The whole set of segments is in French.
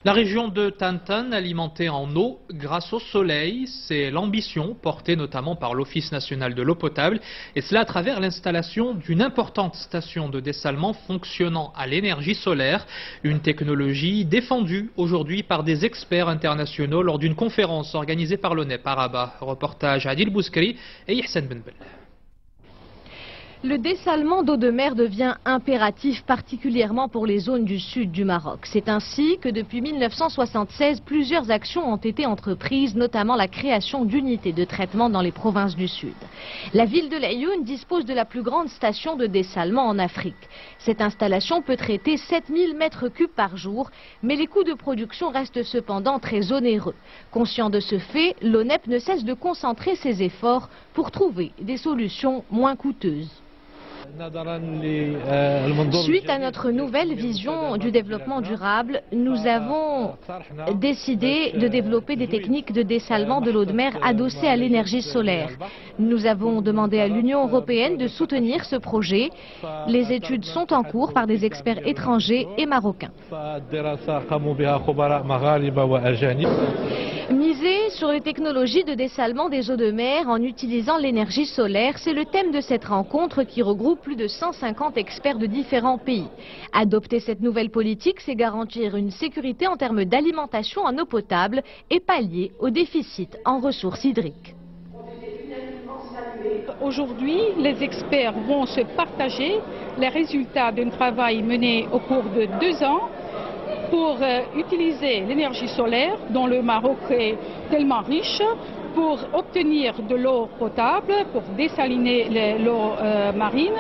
La région de Tantan alimentée en eau grâce au soleil, c'est l'ambition portée notamment par l'Office national de l'eau potable et cela à travers l'installation d'une importante station de dessalement fonctionnant à l'énergie solaire, une technologie défendue aujourd'hui par des experts internationaux lors d'une conférence organisée par l'ONEP à Rabat. Reportage Adil Bouskri et Ihsan Benbel. Le dessalement d'eau de mer devient impératif, particulièrement pour les zones du sud du Maroc. C'est ainsi que depuis 1976, plusieurs actions ont été entreprises, notamment la création d'unités de traitement dans les provinces du sud. La ville de Laayoune dispose de la plus grande station de dessalement en Afrique. Cette installation peut traiter 7000 mètres cubes par jour, mais les coûts de production restent cependant très onéreux. Conscient de ce fait, l'ONEP ne cesse de concentrer ses efforts pour trouver des solutions moins coûteuses. Suite à notre nouvelle vision du développement durable, nous avons décidé de développer des techniques de dessalement de l'eau de mer adossées à l'énergie solaire. Nous avons demandé à l'Union européenne de soutenir ce projet. Les études sont en cours par des experts étrangers et marocains. Miser sur les technologies de dessalement des eaux de mer en utilisant l'énergie solaire, c'est le thème de cette rencontre qui regroupe plus de 150 experts de différents pays. Adopter cette nouvelle politique, c'est garantir une sécurité en termes d'alimentation en eau potable et pallier au déficit en ressources hydriques. Aujourd'hui, les experts vont se partager les résultats d'un travail mené au cours de 2 ans pour utiliser l'énergie solaire dont le Maroc est tellement riche, pour obtenir de l'eau potable, pour dessaliner l'eau marine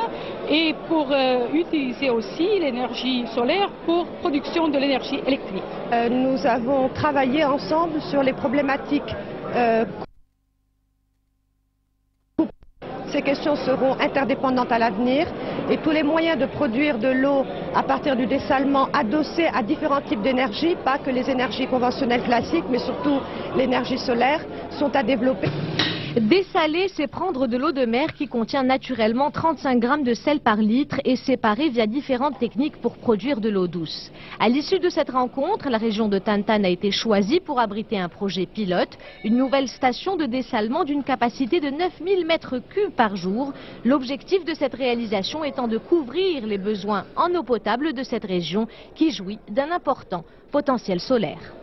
et pour utiliser aussi l'énergie solaire pour production de l'énergie électrique. Nous avons travaillé ensemble sur les problématiques. Ces questions seront interdépendantes à l'avenir et tous les moyens de produire de l'eau à partir du dessalement adossé à différents types d'énergie, pas que les énergies conventionnelles classiques, mais surtout l'énergie solaire, sont à développer. Dessaler, c'est prendre de l'eau de mer qui contient naturellement 35 grammes de sel par litre et séparer via différentes techniques pour produire de l'eau douce. À l'issue de cette rencontre, la région de Tantan a été choisie pour abriter un projet pilote, une nouvelle station de dessalement d'une capacité de 9000 mètres cubes par jour. L'objectif de cette réalisation étant de couvrir les besoins en eau potable de cette région qui jouit d'un important potentiel solaire.